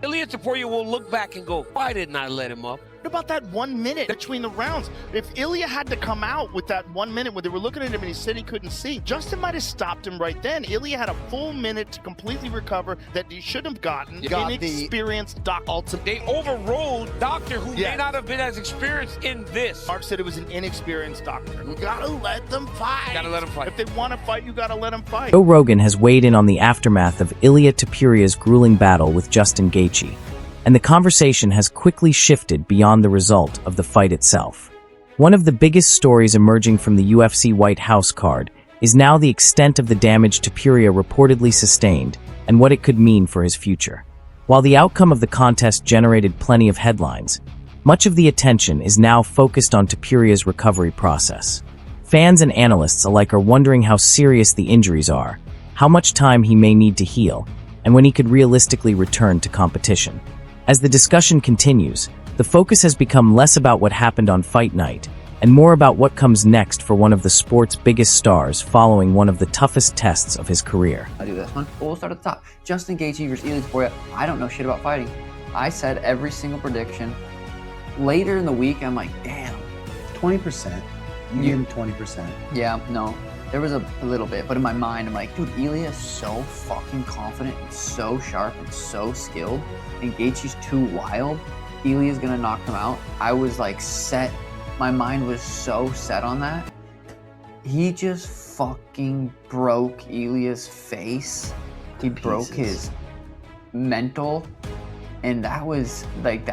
Ilia Topuria will look back and go, why didn't I let him up? What about that 1 minute between the rounds? If Ilia had to come out with that 1 minute where they were looking at him and he said he couldn't see, Justin might have stopped him right then. Ilia had a full minute to completely recover that he should have gotten. Inexperienced doctor. They overrode doctor who may not have been as experienced in this. Mark said it was an inexperienced doctor. You gotta let them fight. Gotta let them fight. If they want to fight, you gotta let them fight. Joe Rogan has weighed in on the aftermath of Ilia Topuria's grueling battle with Justin Gaethje, and the conversation has quickly shifted beyond the result of the fight itself. One of the biggest stories emerging from the UFC White House card is now the extent of the damage Topuria reportedly sustained and what it could mean for his future. While the outcome of the contest generated plenty of headlines, much of the attention is now focused on Topuria's recovery process. Fans and analysts alike are wondering how serious the injuries are, how much time he may need to heal, and when he could realistically return to competition. As the discussion continues, the focus has become less about what happened on fight night and more about what comes next for one of the sport's biggest stars following one of the toughest tests of his career. I do this one. We'll start at the top. Justin Gaethje versus Ilia Topuria. I don't know shit about fighting. I said every single prediction. Later in the week, I'm like, damn. 20%. You gave him 20%. Yeah, no. There was a little bit, but in my mind, I'm like, dude, Ilia is so fucking confident and so sharp and so skilled, and Gaethje's too wild. Ilia's gonna knock him out. I was like set. My mind was so set on that. He just fucking broke Ilia's face. He broke his mental, and that was like,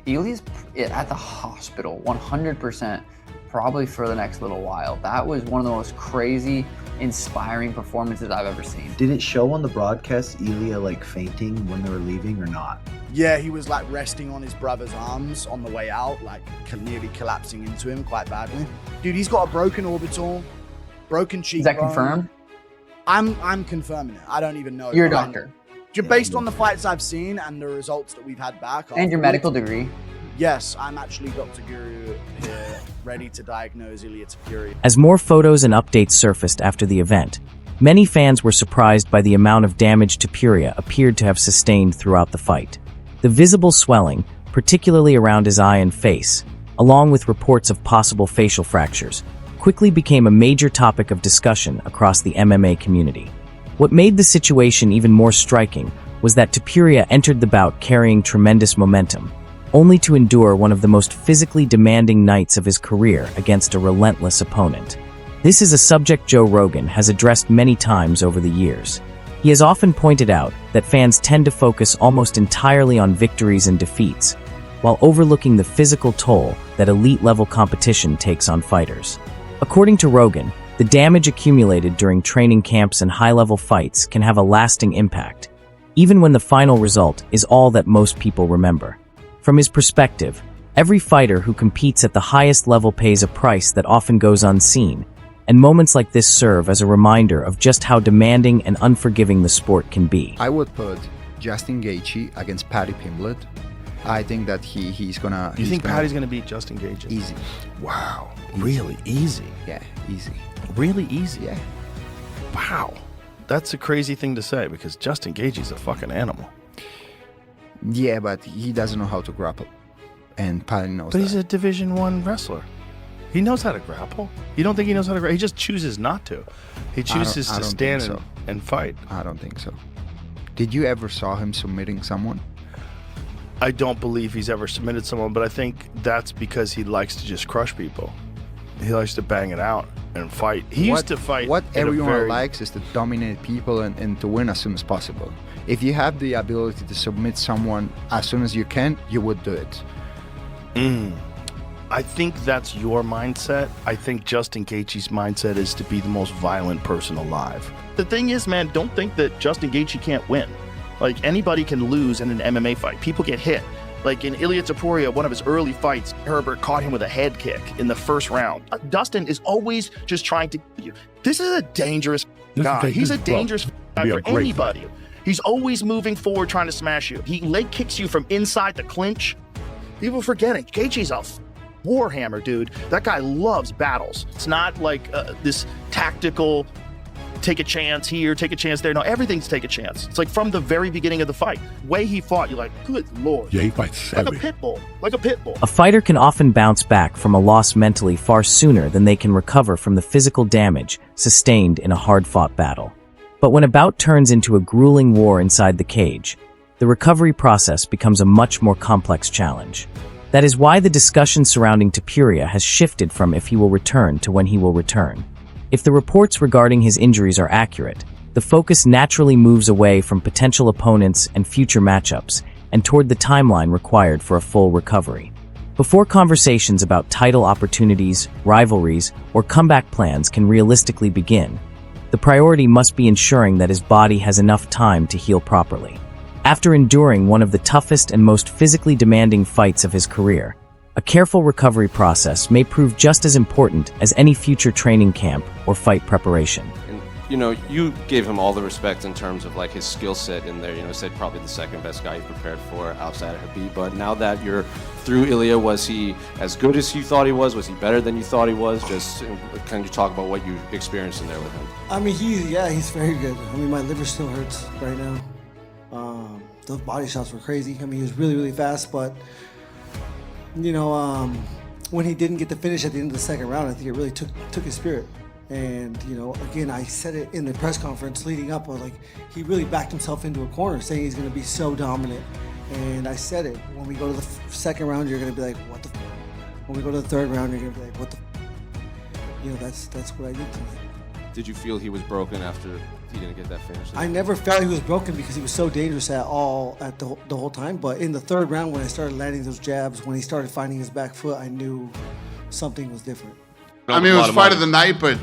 Ilia's at the hospital 100%. Probably for the next little while. That was one of the most crazy, inspiring performances I've ever seen. Did it show on the broadcast Ilia like fainting when they were leaving or not? Yeah, he was like resting on his brother's arms on the way out, like nearly collapsing into him quite badly. Dude, he's got a broken orbital, broken cheekbone. Is that confirmed? I'm confirming it. I don't even know. You're a doctor. Based on the fights I've seen and the results that we've had back. And your medical degree. Yes, I'm actually Dr. Guru here, ready to diagnose Ilia Topuria. As more photos and updates surfaced after the event, many fans were surprised by the amount of damage Topuria appeared to have sustained throughout the fight. The visible swelling, particularly around his eye and face, along with reports of possible facial fractures, quickly became a major topic of discussion across the MMA community. What made the situation even more striking was that Topuria entered the bout carrying tremendous momentum, only to endure one of the most physically demanding nights of his career against a relentless opponent. This is a subject Joe Rogan has addressed many times over the years. He has often pointed out that fans tend to focus almost entirely on victories and defeats, while overlooking the physical toll that elite-level competition takes on fighters. According to Rogan, the damage accumulated during training camps and high-level fights can have a lasting impact, even when the final result is all that most people remember. From his perspective, every fighter who competes at the highest level pays a price that often goes unseen, and moments like this serve as a reminder of just how demanding and unforgiving the sport can be. I would put Justin Gaethje against Paddy Pimblett. I think that he's gonna... You think Paddy's gonna beat Justin Gaethje? Easy. Wow. Really easy? Yeah, easy. Really easy? Yeah. Wow. That's a crazy thing to say because Justin Gaethje's a fucking animal. Yeah, but he doesn't know how to grapple, and Paddy knows But that. he's a Division I wrestler. He knows how to grapple. You don't think he knows how to grapple? He just chooses not to. He chooses to stand and fight. I don't think so. Did you ever saw him submitting someone? I don't believe he's ever submitted someone, but I think that's because he likes to just crush people. He likes to bang it out and fight. He used to fight. What everyone likes is to dominate people and to win as soon as possible. If you have the ability to submit someone as soon as you can, you would do it. I think that's your mindset. I think Justin Gaethje's mindset is to be the most violent person alive. The thing is, man, don't think that Justin Gaethje can't win. Like, anybody can lose in an MMA fight. People get hit. Like in Ilia Topuria, one of his early fights, Herbert caught him with a head kick in the first round. Dustin is always just trying to kill you. This is a dangerous guy. He's a dangerous guy for anybody. He's always moving forward, trying to smash you. He leg kicks you from inside the clinch. People forgetting, Gaethje's a warhammer, dude. That guy loves battles. It's not like this tactical take a chance here, take a chance there. No, everything's take a chance. It's like from the very beginning of the fight. Way he fought, you're like, good Lord. Yeah, he fights savage. Like a pit bull. Like a pit bull. A fighter can often bounce back from a loss mentally far sooner than they can recover from the physical damage sustained in a hard-fought battle. But when a bout turns into a grueling war inside the cage, the recovery process becomes a much more complex challenge. That is why the discussion surrounding Topuria has shifted from if he will return to when he will return. If the reports regarding his injuries are accurate, the focus naturally moves away from potential opponents and future matchups and toward the timeline required for a full recovery. Before conversations about title opportunities, rivalries, or comeback plans can realistically begin, the priority must be ensuring that his body has enough time to heal properly. After enduring one of the toughest and most physically demanding fights of his career, a careful recovery process may prove just as important as any future training camp or fight preparation. And, you know, you gave him all the respect in terms of like his skill set in there. You know, said probably the second best guy you prepared for outside of Khabib. But now that you're through Ilia, was he as good as you thought he was? Was he better than you thought he was? Just can you talk about what you experienced in there with him? I mean, he's very good. I mean, my liver still hurts right now. Those body shots were crazy. I mean, he was really, really fast, but you know, when he didn't get the finish at the end of the second round, I think it really took his spirit. And you know, again, I said it in the press conference leading up. I was like, he really backed himself into a corner, saying he's going to be so dominant. And I said it. When we go to the second round, you're going to be like, what the? When we go to the third round, you're going to be like, what the? You know, that's what I did tonight. Did you feel he was broken after he didn't get that finish? I never felt he was broken because he was so dangerous at the whole time. But in the third round, when I started landing those jabs, when he started finding his back foot, I knew something was different. I mean, it was fight of the night, but,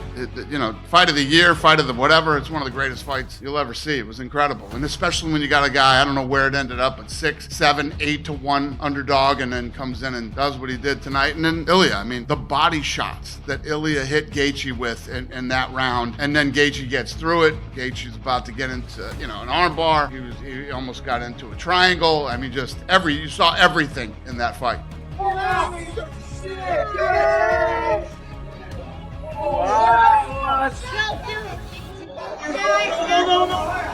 you know, fight of the year, fight of the whatever. It's one of the greatest fights you'll ever see. It was incredible. And especially when you got a guy, I don't know where it ended up, but 6, 7, 8 to 1 underdog, and then comes in and does what he did tonight. And then Ilia, I mean, the body shots that Ilia hit Gaethje with in that round, and then Gaethje gets through it. Gaethje's about to get into, you know, an armbar. He almost got into a triangle. I mean, just you saw everything in that fight.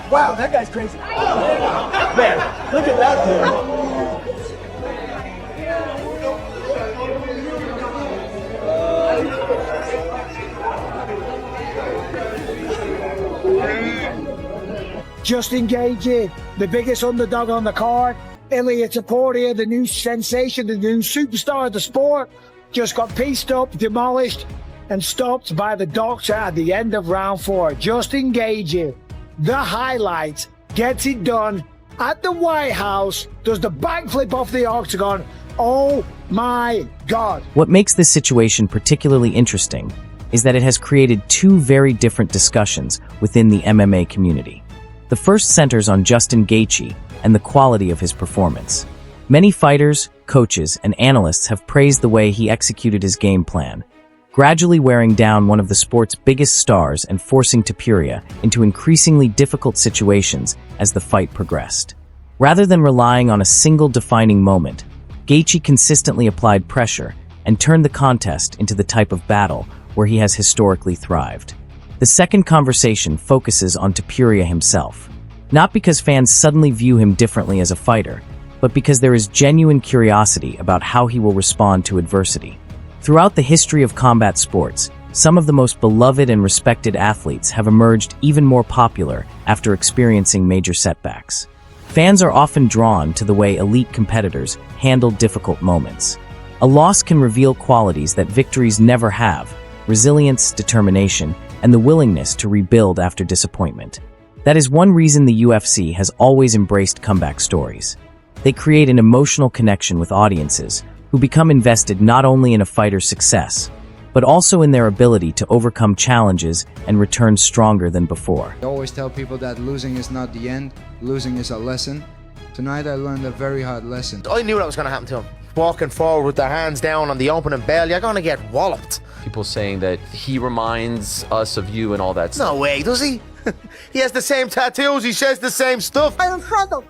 Wow, that guy's crazy. Man, look at that dude. Justin Gaethje, the biggest underdog on the card. Ilia Topuria, the new sensation, the new superstar of the sport, just got pieced up, demolished, and stopped by the doctor at the end of round 4. Justin Gaethje, the highlight, gets it done at the White House, does the backflip off the octagon. Oh my God. What makes this situation particularly interesting is that it has created two very different discussions within the MMA community. The first centers on Justin Gaethje and the quality of his performance. Many fighters, coaches, and analysts have praised the way he executed his game plan, gradually wearing down one of the sport's biggest stars and forcing Topuria into increasingly difficult situations as the fight progressed. Rather than relying on a single defining moment, Gaethje consistently applied pressure and turned the contest into the type of battle where he has historically thrived. The second conversation focuses on Topuria himself, not because fans suddenly view him differently as a fighter, but because there is genuine curiosity about how he will respond to adversity. Throughout the history of combat sports, some of the most beloved and respected athletes have emerged even more popular after experiencing major setbacks. Fans are often drawn to the way elite competitors handle difficult moments. A loss can reveal qualities that victories never have: resilience, determination, and the willingness to rebuild after disappointment. That is one reason the UFC has always embraced comeback stories. They create an emotional connection with audiences who become invested not only in a fighter's success, but also in their ability to overcome challenges and return stronger than before. I always tell people that losing is not the end, losing is a lesson. Tonight I learned a very hard lesson. I knew that was going to happen to him. Walking forward with their hands down on the opening bell, you're going to get walloped. People saying that he reminds us of you and all that stuff. No way, does he? He has the same tattoos, he says the same stuff. Right in front of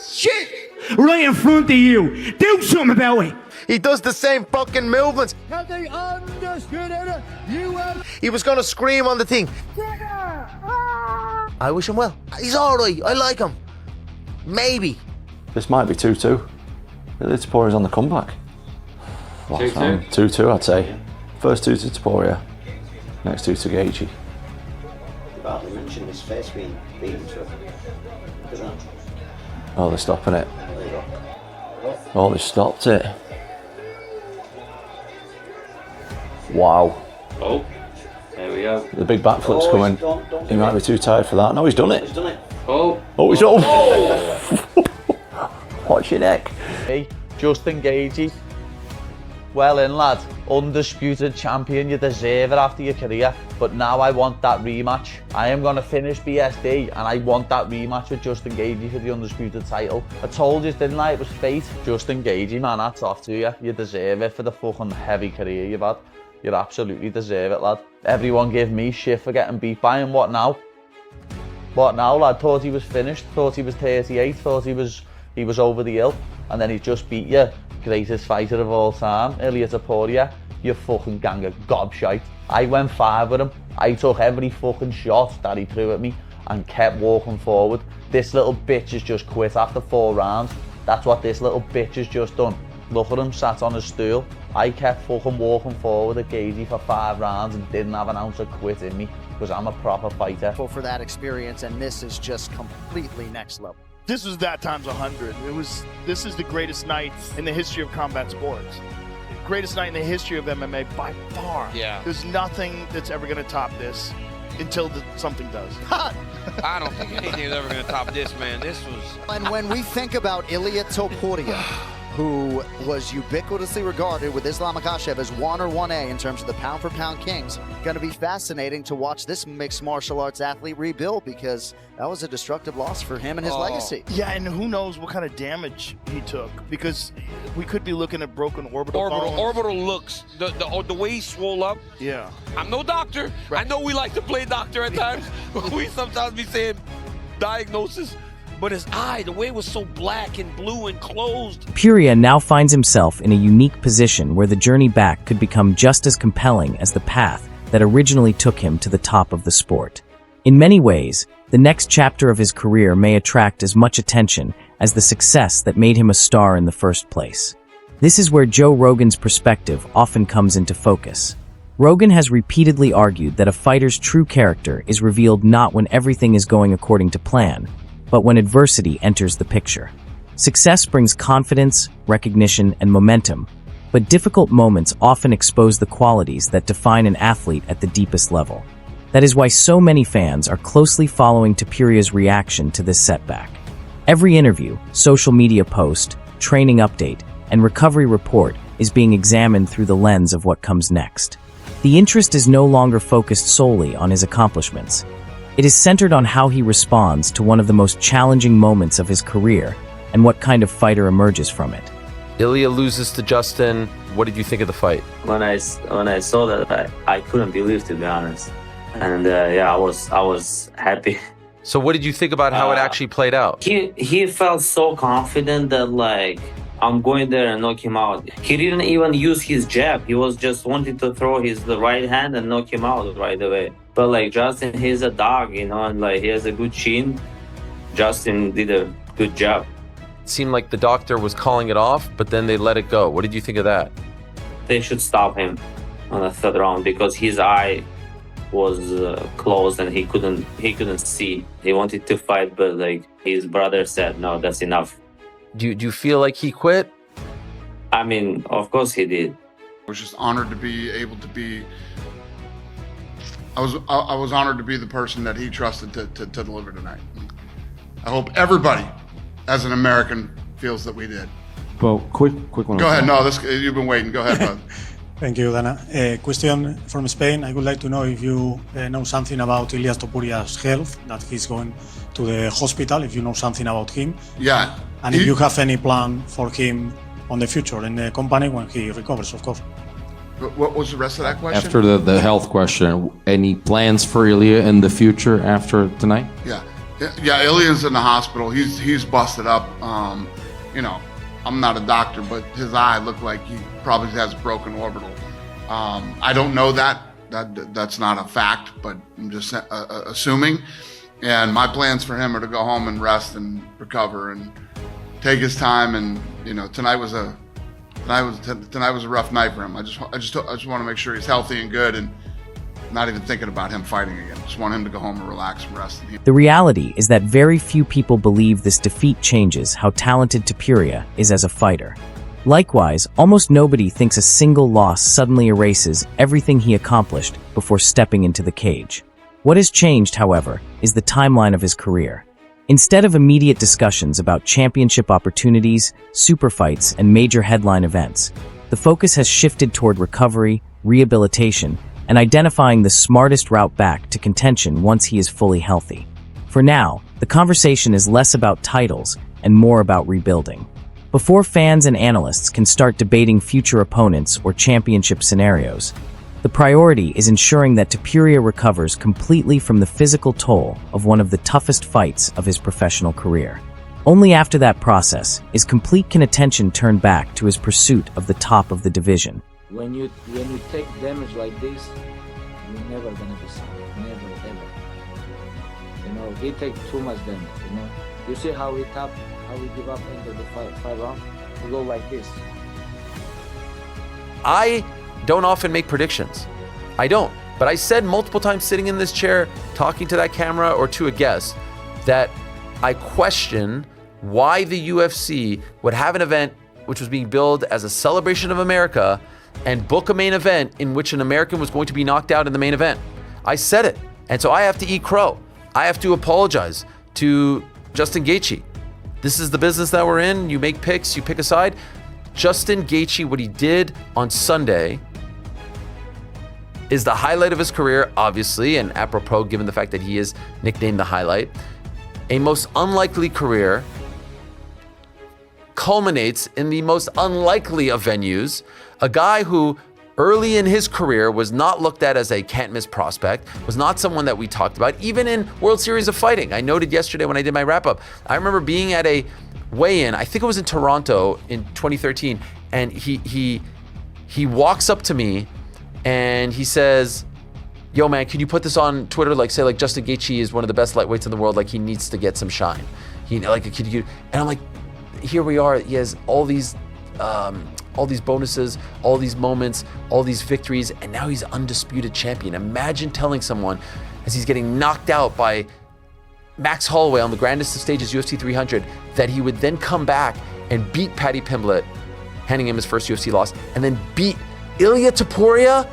shit! Right in front of you! Do something about it! He does the same fucking movements. Have they understood it? You have... He was gonna scream on the thing. Trigger! I wish him well. He's alright. I like him. Maybe. This might be 2-2. Ilia Topuria's on the comeback. 2-2? 2-2, I'd say. First 2 to Topuria, next 2 to Gaethje. You hardly mentioned his face being beaten to it. Oh, they're stopping it. Oh, they stopped it. Wow. Oh, there we go. The big backflip's coming. He might be too tired for that. No, he's done it. He's done it. Oh. Oh, he's done it. Watch your neck. Hey, Justin Gaethje. Well in, lad. Undisputed champion, you deserve it after your career. But now I want that rematch. I am going to finish BSD and I want that rematch with Justin Gaethje for the undisputed title. I told you, didn't I? It was fate. Justin Gaethje, man, that's off to you. You deserve it for the fucking heavy career you've had. You absolutely deserve it, lad. Everyone gave me shit for getting beat by him. What now? What now, lad? Thought he was finished. Thought he was 38. Thought he was over the hill. And then he just beat you. Greatest fighter of all time, Ilia Topuria. You fucking gang of gobshite. I went 5 with him. I took every fucking shot that he threw at me and kept walking forward. This little bitch has just quit after 4 rounds. That's what this little bitch has just done. Look at him, sat on his stool. I kept fucking walking forward at Gaethje for 5 rounds and didn't have an ounce of quit in me because I'm a proper fighter. For that experience, and this is just completely next level. This was that times 100. This is the greatest night in the history of combat sports. Greatest night in the history of MMA by far. Yeah. There's nothing that's ever gonna top this until something does. I don't think anything's ever going to top this, man. This was... And when we think about Ilia Topuria, who was ubiquitously regarded with Islam Makhachev as 1 or 1A in terms of the pound-for-pound kings, going to be fascinating to watch this mixed martial arts athlete rebuild because that was a destructive loss for him and his legacy. Yeah, and who knows what kind of damage he took because we could be looking at broken orbital bones. Orbital looks, the way he swole up. Yeah. I'm no doctor. Right. I know we like to play doctor at times. We sometimes be saying diagnosis. But his eye, the way it was so black and blue and closed. Topuria now finds himself in a unique position where the journey back could become just as compelling as the path that originally took him to the top of the sport. In many ways, the next chapter of his career may attract as much attention as the success that made him a star in the first place. This is where Joe Rogan's perspective often comes into focus. Rogan has repeatedly argued that a fighter's true character is revealed not when everything is going according to plan, but when adversity enters the picture. Success brings confidence, recognition, and momentum, but difficult moments often expose the qualities that define an athlete at the deepest level. That is why so many fans are closely following Topuria's reaction to this setback. Every interview, social media post, training update, and recovery report is being examined through the lens of what comes next. The interest is no longer focused solely on his accomplishments. It is centered on how he responds to one of the most challenging moments of his career and what kind of fighter emerges from it. Ilia loses to Justin. What did you think of the fight? When I saw that, I couldn't believe, to be honest. And yeah, I was happy. So what did you think about how it actually played out? He felt so confident that like I'm going there and knock him out. He didn't even use his jab. He was just wanting to throw the right hand and knock him out right away. But like Justin, he's a dog, you know, and like he has a good chin. Justin did a good job. It seemed like the doctor was calling it off, but then they let it go. What did you think of that? They should stop him on the 3rd round because his eye was closed and he couldn't see. He wanted to fight, but like his brother said, no, that's enough. Do you feel like he quit? I mean, of course he did. I was just honored to be able to be. I was honored to be the person that he trusted to deliver tonight. I hope everybody, as an American, feels that we did. Well, quick one. Go ahead. No, you've been waiting. Go ahead, bud. Thank you, Dana. Question from Spain. I would like to know if you know something about Ilia Topuria's health, that he's going to the hospital, if you know something about him. Yeah. And if you have any plan for him on the future in the company when he recovers, of course. What was the rest of that question? After the health question, any plans for Ilia in the future after tonight? Yeah, Ilia's in the hospital. He's busted up. You know, I'm not a doctor, but his eye looked like he probably has broken orbital. I don't know that That's not a fact, but I'm just assuming. And my plans for him are to go home and rest and recover and take his time. And tonight was a rough night for him. I just want to make sure he's healthy and good, and not even thinking about him fighting again. Just want him to go home and relax and rest. The reality is that very few people believe this defeat changes how talented Topuria is as a fighter. Likewise, almost nobody thinks a single loss suddenly erases everything he accomplished before stepping into the cage. What has changed, however, is the timeline of his career. Instead of immediate discussions about championship opportunities, super fights, and major headline events, the focus has shifted toward recovery, rehabilitation, and identifying the smartest route back to contention once he is fully healthy. For now, the conversation is less about titles and more about rebuilding. Before fans and analysts can start debating future opponents or championship scenarios, the priority is ensuring that Topuria recovers completely from the physical toll of one of the toughest fights of his professional career. Only after that process is complete attention turned back to his pursuit of the top of the division. When you take damage like this, you're never gonna be sound. Never, ever. He takes too much damage. You see how he tap, how he give up into the fight round. He go like this. I don't often make predictions. I don't. But I said multiple times sitting in this chair, talking to that camera or to a guest, that I question why the UFC would have an event which was being billed as a celebration of America and book a main event in which an American was going to be knocked out in the main event. I said it. And so I have to eat crow. I have to apologize to Justin Gaethje. This is the business that we're in. You make picks, you pick a side. Justin Gaethje, what he did on Sunday is the highlight of his career, obviously, and apropos given the fact that he is nicknamed the highlight. A most unlikely career culminates in the most unlikely of venues. A guy who early in his career was not looked at as a can't-miss prospect, was not someone that we talked about, even in World Series of Fighting. I noted yesterday when I did my wrap-up, I remember being at a weigh-in, I think it was in Toronto in 2013, and he walks up to me and he says, "Yo man, can you put this on Twitter? Say Justin Gaethje is one of the best lightweights in the world. He needs to get some shine." And I'm like, here we are. He has all these bonuses, all these moments, all these victories, and now he's undisputed champion. Imagine telling someone as he's getting knocked out by Max Holloway on the grandest of stages, UFC 300, that he would then come back and beat Paddy Pimblett, handing him his first UFC loss, and then beat Ilia Topuria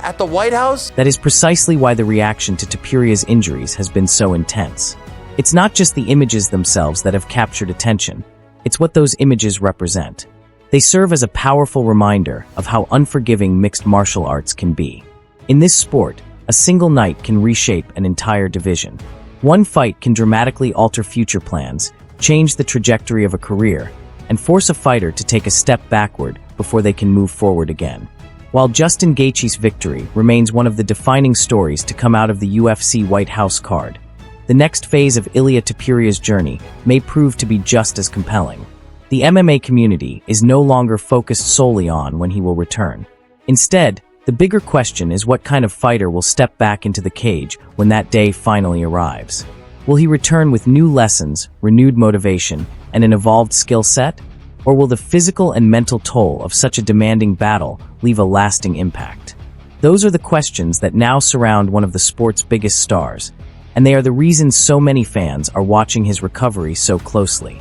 at the White House? That is precisely why the reaction to Topuria's injuries has been so intense. It's not just the images themselves that have captured attention. It's what those images represent. They serve as a powerful reminder of how unforgiving mixed martial arts can be. In this sport, a single night can reshape an entire division. One fight can dramatically alter future plans, change the trajectory of a career, and force a fighter to take a step backward before they can move forward again. While Justin Gaethje's victory remains one of the defining stories to come out of the UFC White House card, the next phase of Ilia Topuria's journey may prove to be just as compelling. The MMA community is no longer focused solely on when he will return. Instead, the bigger question is what kind of fighter will step back into the cage when that day finally arrives. Will he return with new lessons, renewed motivation, and an evolved skill set? Or will the physical and mental toll of such a demanding battle leave a lasting impact? Those are the questions that now surround one of the sport's biggest stars, and they are the reasons so many fans are watching his recovery so closely.